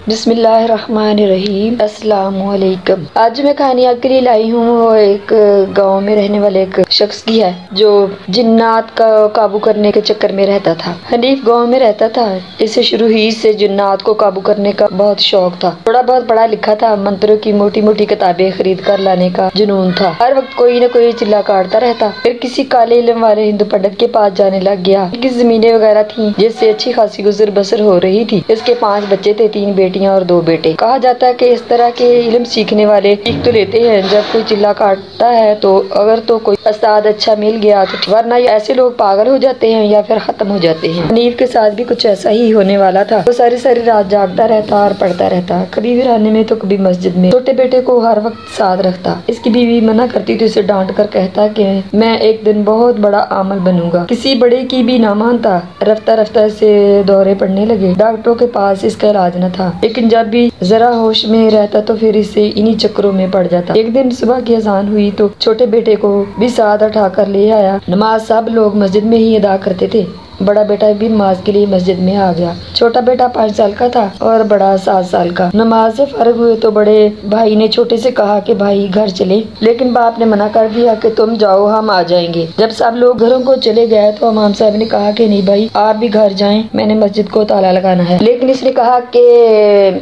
बिस्मिल्लाहिर्रहमानिर्रहीम। अस्सलामुअलैकुम। आज मैं कहानी आपके लिए लाई हूँ। वो एक गांव में रहने वाले एक शख्स की है जो जिन्नात का काबू करने के चक्कर में रहता था। हनीफ गांव में रहता था। इसे शुरू ही से जिन्नात को काबू करने का बहुत शौक था। थोड़ा बहुत पढ़ा लिखा था। मंत्रों की मोटी मोटी किताबें खरीद कर लाने का जुनून था। हर वक्त कोई न कोई चिल्ला काटता रहता। फिर किसी काले इल्म वाले हिंदू पंडित के पास जाने लग गया। इनकी जमीनें वगैरह थी जिससे अच्छी खासी गुजर बसर हो रही थी। इसके 5 बच्चे थे, 3 बेटियां और 2 बेटे। कहा जाता है कि इस तरह के इल्म सीखने वाले सीख तो लेते हैं जब कोई चिल्ला काटता है तो अगर तो कोई उस्ताद अच्छा मिल गया तो, वरना ऐसे लोग पागल हो जाते हैं या फिर खत्म हो जाते हैं। हनीफ के साथ भी कुछ ऐसा ही होने वाला था। वो सारी सारी रात जागता रहता और पढ़ता रहता, कभी वीराने में तो कभी मस्जिद में। छोटे बेटे को हर वक्त साथ रखता। इसकी बीवी मना करती तो इसे डांट कर कहता कि मैं एक दिन बहुत बड़ा आमल बनूंगा। किसी बड़े की भी ना मानता। रफ्ता रफ्ता इसे दौरे पड़ने लगे। डॉक्टरों के पास इसका इलाज न था, लेकिन जब भी जरा होश में रहता तो फिर इसे इन्हीं चक्करों में पड़ जाता। एक दिन सुबह की अजान हुई तो छोटे बेटे को भी साथ उठा कर ले आया। नमाज सब लोग मस्जिद में ही अदा करते थे। बड़ा बेटा भी नमाज के लिए मस्जिद में आ गया। छोटा बेटा 5 साल का था और बड़ा 7 साल का। नमाज से फर्क हुए तो बड़े भाई ने छोटे से कहा कि भाई घर चले, लेकिन बाप ने मना कर दिया कि तुम जाओ, हम आ जाएंगे। जब सब लोग घरों को चले गए तो इमाम साहब ने कहा कि नहीं भाई, आप भी घर जाएं, मैंने मस्जिद को ताला लगाना है। लेकिन इसने कहा कि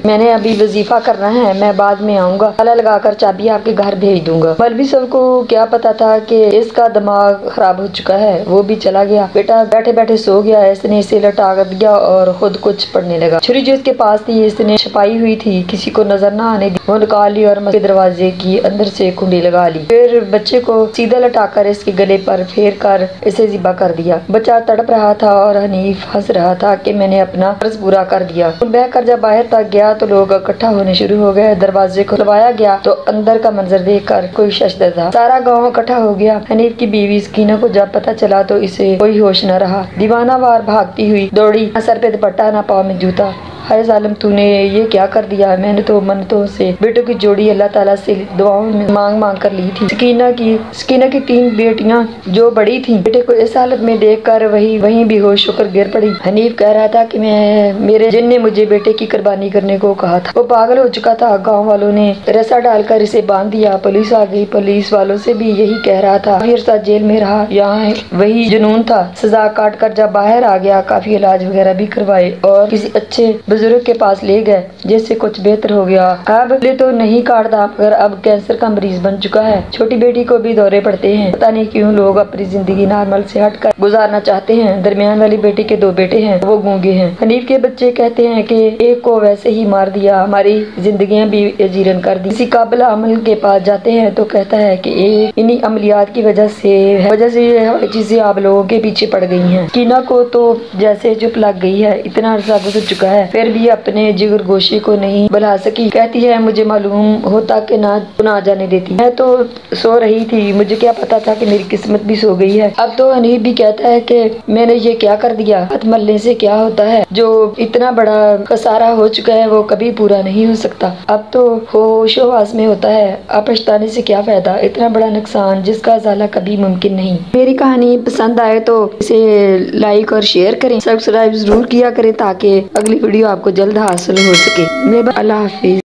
मैंने अभी वजीफा करना है, मैं बाद में आऊंगा, ताला लगाकर चाबी आपके घर भेज दूंगा। मौलवी साहब को क्या पता था कि इसका दिमाग खराब हो चुका है। वो भी चला गया। बेटा बैठे बैठे सो गया। इसने इसे लटा दिया और खुद कुछ पढ़ने लगा। छुरी जो इसके पास थी इसने छुपाई हुई थी, किसी को नजर न आने दी। वो निकाल ली और मस्जिद दरवाजे की अंदर से कुंडी लगा ली। फिर बच्चे को सीधा लटाकर इसके गले पर फेर कर इसे ज़िबा कर दिया। बच्चा तड़प रहा था और हनीफ हंस रहा था कि मैंने अपना फर्ज पूरा कर दिया। बह कर जब बाहर तक गया तो लोग इकट्ठा होने शुरू हो गए। दरवाजे को दबाया गया तो अंदर का मंजर देख कर कोई शशद था। सारा गाँव इकट्ठा हो गया। हनीफ की बीवी स्कीना को जब पता चला तो इसे कोई होश न रहा। दीवाना वार भागती हुई दौड़ी। न सर पे दुपट्टा न पाँव में जूता। हाय जालिम, तूने ये क्या कर दिया? मैंने तो मन्नतों से बेटों की जोड़ी अल्लाह ताला से दुआओं में मांग मांग कर ली थी। स्कीना की 3 बेटियां जो बड़ी थीं, बेटे को इस हालत में देखकर वहीं बेहोश होकर गिर पड़ी। हनीफ कह रहा था कि मेरे जिन ने मुझे बेटे की कुर्बानी करने को कहा था। वो पागल हो चुका था। गाँव वालों ने रस्सा डालकर इसे बांध दिया। पुलिस आ गई। पुलिस वालों से भी यही कह रहा था। फिर साथ जेल में रहा। यहाँ वही जुनून था। सजा काट कर जब बाहर आ गया, काफी इलाज वगैरह भी करवाए और किसी अच्छे बुजुर्ग के पास ले गए जिससे कुछ बेहतर हो गया। अब तो नहीं काटता, मगर अब कैंसर का मरीज बन चुका है। छोटी बेटी को भी दौरे पड़ते हैं। पता नहीं क्यों लोग अपनी जिंदगी नॉर्मल से हटकर गुजारना चाहते हैं। दरमियान वाली बेटी के 2 बेटे हैं, वो गूंगे हैं। हनीफ के बच्चे कहते हैं कि एक को वैसे ही मार दिया, हमारी जिंदगियां भी अजीरन कर दी। किसी काबिल अमल के पास जाते हैं तो कहता है कि इन्हीं अमलियात की वजह से चीजें आप लोगों के पीछे पड़ गई हैं। कीना को तो जैसे चुप लग गई है। इतना अर्सा गुजर चुका है, फिर भी अपने जिगर गोशी को नहीं बुला सकी। कहती है मुझे मालूम होता कि ना जाने देती। मैं तो सो रही थी, मुझे क्या पता था कि मेरी किस्मत भी सो गई है। अब तो हनीफ भी कहता है कि मैंने ये क्या कर दिया। हाथ मलने से क्या होता है? जो इतना बड़ा खसारा हो चुका है वो कभी पूरा नहीं हो सकता। अब तो होश-ओ-हवास में होता है। अब पछताने से क्या फायदा? इतना बड़ा नुकसान जिसका इजाला कभी मुमकिन नहीं। मेरी कहानी पसंद आए तो इसे लाइक और शेयर करें, सब्सक्राइब जरूर किया करें ताकि अगली वीडियो आपको जल्द हासिल हो सके। अल्लाह हाफिज।